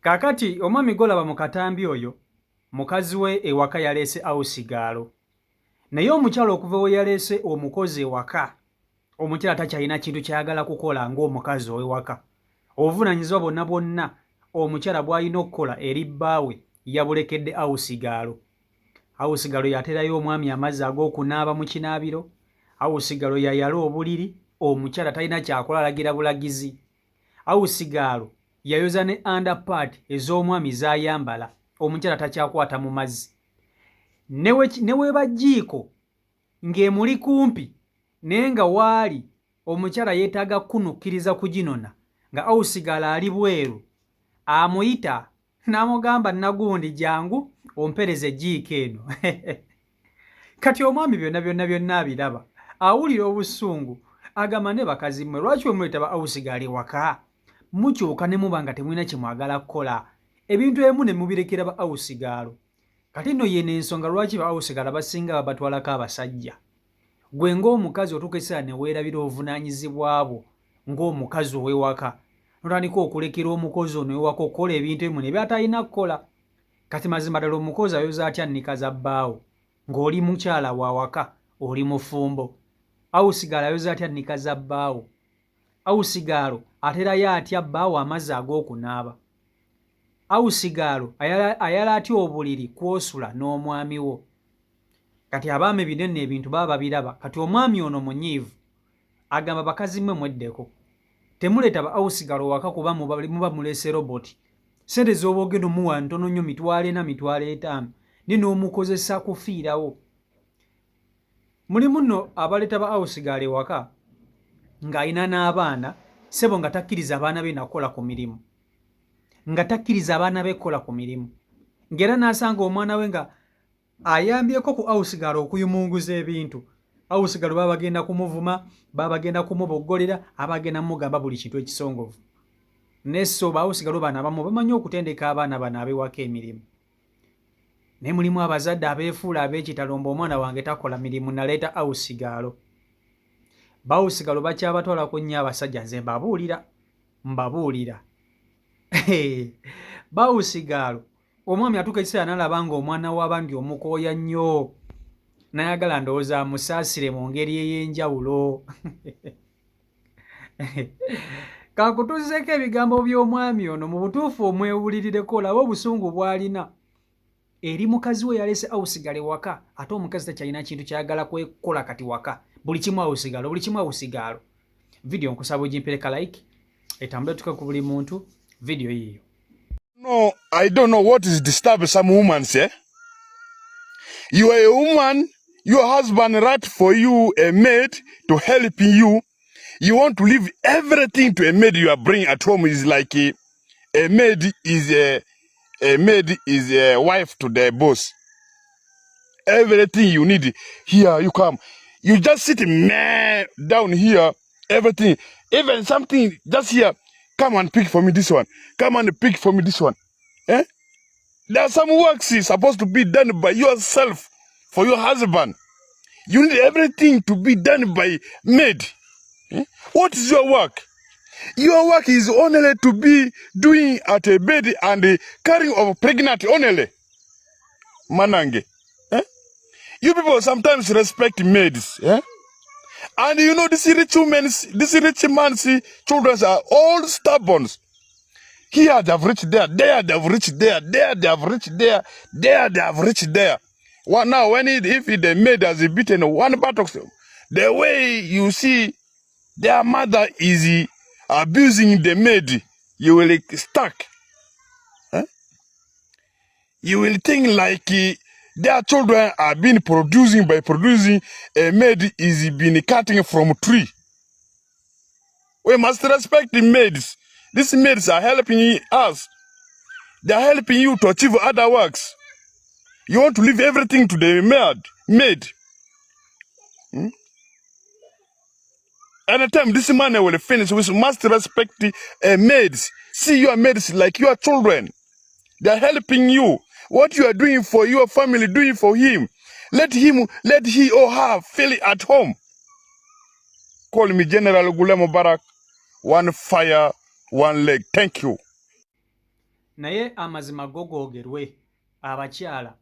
Kakati omwami golaba mu katambi oyo mukazi we ewaka yaleese awusigaalo. Naye omukyala okuva we yaleese omukozi ewaka, omukyala takyalina kintu kyayagala kukola ng'omukazi ow'ewaka. Obuvunaanyizibwa bwonna bwonna omukyala bw'alina okukola eri bbaawe yabulekedde awusigaalo. Awusigaalo yaterayo omwami amazzi ag'okunaaba mu kinaabiro. Awusigaalo yayala obuliri, omukyala talina kyakola, alagira bulagizi. Awusigaalo yayoza ne underpart ez'omwami z'ayambala, omukyala takyakwata mu mazzi. Ne webajiiko ng'emuli kumpi naye nga waali omukyala yeetaaga kunukkiriza kuginona, nga awusigaalo ali bweru, amuyita n'amugamba nagundi jangu ompereze jiiko eno. Kati omwami byonna abiraba, awulira obusungu, agamba ne bakazi mmwe lwaki bwe muleeta ba awusigaalo ewaka mukyuka ne muba nga temulina kye mwagala kukola, ebintu ebimu ne mubirekera ba awusigaalo. Kati nno yeno ensonga lwaki ba awusigaalo basinga babatwalako abasajja. Gwe ng'omukazi otuuka ekiseera ne weerabira obuvunaanyizibwa bwo ng'omukazi ow'ewaka, notandika okulekera omukozi ono ewaka okukola ebintu ebimu ne by'atalina kukola. Kati mazima ddala omukozi ayoza atya nnika za bbaawo ng'oli mukyala wa waka, oli mufumbo? Awusigaalo ayoza atya nnika za bbaawo? Awusigaalo aterayo atya bbaawo amazzi ag'okunaaba? Awusigaalo ayala atya obuliri kw'osula n'omwami wo? Kati abaami binene ebintu baba babiraba. Kati omwami ono munyiivu agamba bakazi mmwe mweddeko, temuleeta ba awusigaalo waka kuba muba muleese roboti. Sente z'oba ogenda omuwa ntono nnyo, 40,000, 50, ne n'omukozesa kufiirawo. Mulimu nno abaleeta ba awusigaalo ewaka ng'alina n'abaana, ssebo nga takkiriza abaana be nakukola ku mirimu, ng'era n'asanga omwana we nga ayambyeko ku awusigaalo okuyumunguza ebintu. Awusigaalo baba bagenda kumuvuma, baba bagenda kumuboggolera, abagenda mugamba buli kintu ekisongovu. Nesso ba awusigaalo bano abamu bamanyi okutendeka abaana bano ab'ewaka emirimu. Naye mulimu abazadde abeefuula ab'ekitalo, mbu omwana wange takola mirimu, naleeta awusigaalo. Ba awusigaalo bakyabatwalako nnyo abasajja, nze mbabuulira. Ba awusigaalo omwami atuuka ekiseera n'alaba ng'omwana w'abandi omukooya nnyo, n'ayagala ndowooza amusaasire mu ngeri ey'enjawulo. Kakutuuseeko ebigambo by'omwami ono mu butuufu omwewulirireko, olaba obusungu bw'alina eri mukazi we yaleese awusigaalo ewaka, ate omukazi takyalina kintu kyayagala kwekola kati waka. Buli kimu awusigaalo. Video nkusaba ogimpereka like, etambule tuke ku buli muntu, video yiyo. No, I don't know what is disturbing some women, say. You are a woman, your husband write for you a maid to help you. You want to leave everything to a maid you are bringing at home. Is like a maid is a wife to the boss. Everything you need here, you come. You just sit down here, everything. Even something just here. Come and pick for me this one. Come and pick for me this one. Eh? There are some works supposed to be done by yourself for your husband. You need everything to be done by maid. Eh? What is your work? Your work is only to be doing at a bed and carrying of pregnant only. Manange. Eh? You people sometimes respect maids. Eh? And you know, this rich man's children are all stubborn. Here they have reached there, there they have reached there, there they have reached there, there they have reached there. Well, now, if the maid has beaten one buttocks, the way you see their mother is abusing the maid, you will stuck. Huh? You will think like their children are being producing by producing a maid is being cutting from a tree. We must respect the maids. These maids are helping us. They are helping you to achieve other works. You want to leave everything to the maid. Hmm? Anytime this money will finish, we must respect the maids. See your maids like your children. They are helping you. What you are doing for your family, do it for him. Let he or her feel it at home. Call me General Gulamo Barak. One fire, one leg. Thank you. naye amazima gogogerwe abakyala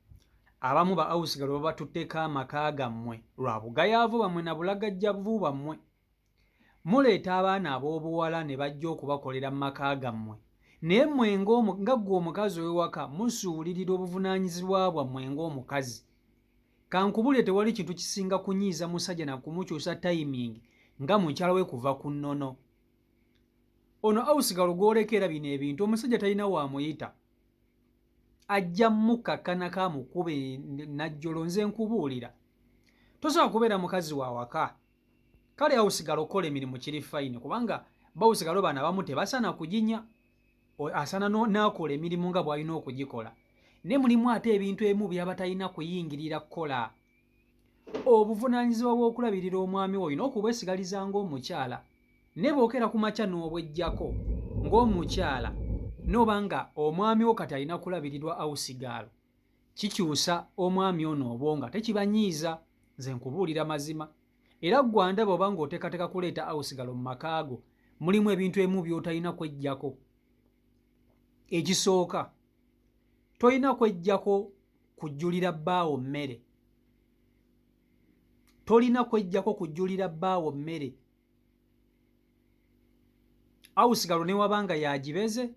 abamu ba awusigalo babatutteko amaka gammwe lwa bugayaavu bammwe na bulagajjavu bammwe. Muleeta abaana ab'obuwala ne bajja okubakolera mu maka gammwe, naye mmwe nga ggwe omukazi ow'ewaka musuulirira obuvunaanyizibwa bwammwe ng'omukazi. Kankubulire tewali kintu kisinga kunyiiza musajja na kumukyusa tayimingi nga mukyala we kuva ku nnono. Ono awusigalo gw'olekera bino ebintu omusajja talina waamuyita. Ajja mukakkanako amukube najjolo nze nkubuulira. Tosobola kubeera mukazi wa waka. Kale awusigalo kola emirimu kiri fayini kubanga bawusigalo bano abamu tebasaana kuginya. Asaana n'akola emirimu nga bw'alina okugikola. Ne mulimu ate ebintu ebimu byaba talina kuyingirira kukola. Obuvunaanyizibwa bw'okulabirira omwami wo olina okubwesigaliza ng'omukyala. Ne bw'okera ku makya n'obwejjako ng'omukyala n'oba nga omwami wo kati alina kulabirirwa awusigalo, kikyusa omwami ono obwonga tekibanyiiza. Nze nkubuulira mazima. Era ggwe ndaba oba ng'oteekateeka kuleeta awusigalo mu maka go mulimu ebintu ebimu by'otalina kweggyako. Ekisooka, tolina kweggyako kujjulira bbaawo mmere. Tolina kweggyako kujjulira bbaawo mmere. Awusigalo ne wabanga yagibeze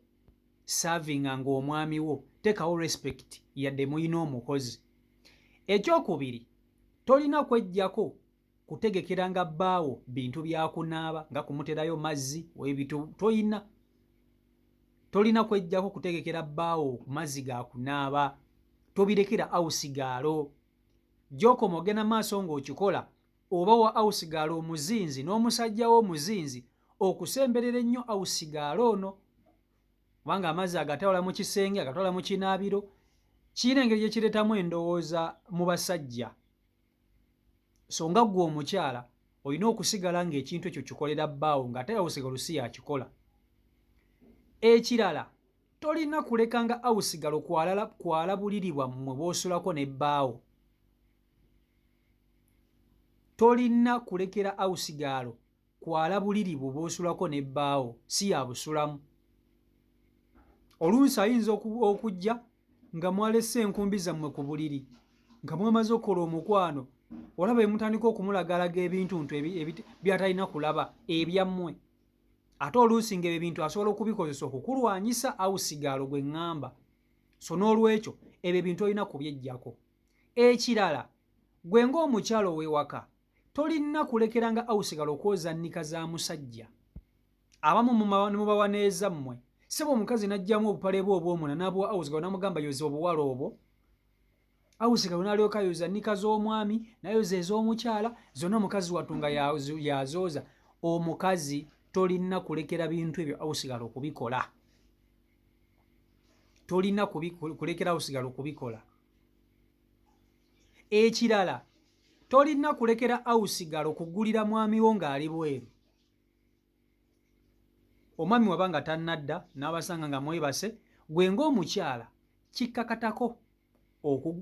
serving ng'omwami wo tekawo respect yadde muyina omukozi. Ekyokubiri, tolina kweggyako kutegekera nga bbaawo bintu byakunaaba nga kumuterayo mazzi w'ebitu toyina. Tolina kweggyako kutegekera bbaawo ku mazzi ga kunaaba. Tobirekera awusigalo. Gy'okoma ogenda maaso ng'okikola oba wa awusigalo omuzinzi n'omusajja w'omuzinzi okusemberera ennyo awusigalo ono. Kubanga amazzi agatwala mu kisenge agatwala mu kinaabiro kirina engeri gye kireetamu endowooza mu basajja. So nga ggwe omukyala olina okusigala ng'ekintu ekyo kikolera bbaawo ng'ate awusigalo si yakikola. Ekirala, tolina kulekanga awusigalo kwala buliri bwammwe bw'osulako ne bbaawo. Tolina kulekera awusigalo kwala buliri bwo bw'osulako ne bbaawo, si yabusulamu. Oluusi ayinza okujja nga mwalese enkumbi zammwe ku buliri nga mwamaze okukola omukwano, olaba emutandika okumulagalaga ebintu byatalina kulaba ebyammwe. Ate oluusi ng'ebyo ebintu asobola okubikozesa okukulwanyisa awusigalo gwe ŋŋamba. So n'olwekyo ebyo ebintu olina kubyeggyako. Ekirala, gwe ng'omukyalo ow'ewaka tolina kulekeranga awusigalo okwoza nnika za musajja. Abamu ne mubawa neezammwe. Sebo omukazi n'ajjamu obupale bwe obw'omunda n'abuwa awusigalo n'amugamba yoza obuwala obwo. Awusigalo n'alyoka yoza nnika z'omwami nayoza ez'omukyala zonna omukazi watunga yazooza. Omukazi tolina kulekera bintu ebyo awusigalo kubikola. Tolina kulekera awusigalo kubikola. Ekirala, tolina kulekera awusigalo kugulira mwami wo ng'ali bweru. Omwami wabanga tannadda n'abasanga nga mwebase, gwe ng'omukyala kikkakatako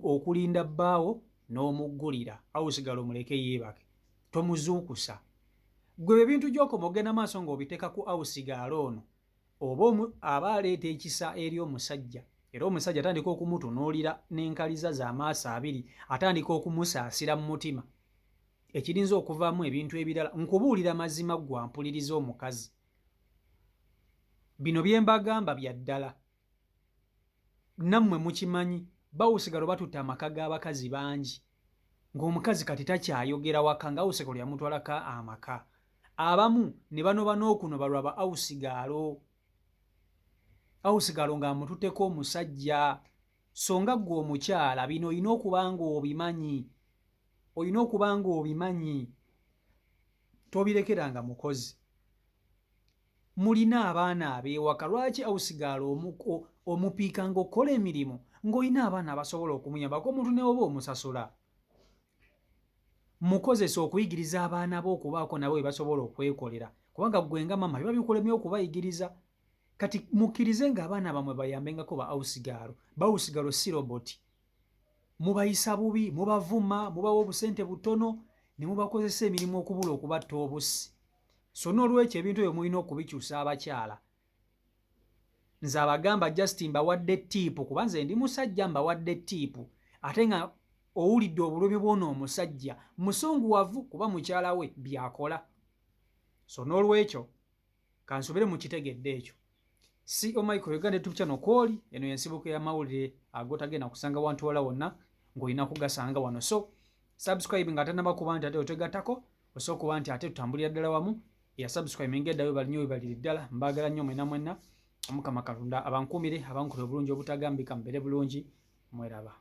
okulinda bbaawo n'omuggulira. Awusigalo muleke yeebake, tomuzuukusa. Gwe ebintu gy'okoma ogenda maaso ng'obiteeka ku awusigalo ono oba aba aleeta ekisa eri omusajja, era omusajja atandika okumutunuulira n'enkaliza z'amaaso abiri, atandika okumusaasira mu mutima. Ekirinza okuvaamu ebintu ebirala. Nkubuulira mazima ggwe ampuliriza omukazi. Bino bye mbagamba bya ddala. Nammwe mukimanyi bawusigalo batutte amaka g'abakazi bangi. Ng'omukazi kati takyayogera waka nga awusigalo yamutwalako amaka. Abamu ne banoba n'okunoba lwa ba awusigalo. Awusigalo ng'amututteko omusajja. So nga ggwe omukyala bino olina okuba ng'obimanyi. Olina okuba ng'obimanyi. Tobirekeranga mukozi. Mulina abaana ab'ewaka. Lwaki awusigalo omupiika ng'okola emirimu ng'olina abaana abasobola okumuyambako omuntu ne oba omusasula? Mukozesa okuyigiriza abaana bo okubaako nabo bye basobola okwekolera, kubanga ggwe nga mama biba bikulemye okubayigiriza. Kati mukkirize ng'abaana bamwe bayambengako ba awusigalo. Bawusigalo si roboti. Mubayisa bubi, mubavuma, mubawa obusente butono, ne mubakozesa emirimu okubula okubatta obussi. So n'olwekyo ebintu ebyo mulina okubikyusa abakyala. nze abagamba just mbawadde tiipu kuba nze ndi musajja mbawadde tiipu ate nga owulidde obulumi bw'ono omusajja musunguwavu kuba mukyala we byakola so n'olwekyo kansubire mu kitegedde ekyo si Michael Uganda YouTube channel kwoli eno yensibuko ya mawulire agotagenda kusanga wantu wala wonna ng'olina kugasanga wano so subscribe nga tanaba kuba nti ate otegatako osobola kuba nti ate tutambulira ddala wamu ya subscribe ngeddayo balinyo baliri ddala mbagala nnyo mwenna Omukama Katonda abankumire abankule bulungi obutagambika mbere bulungi mweraba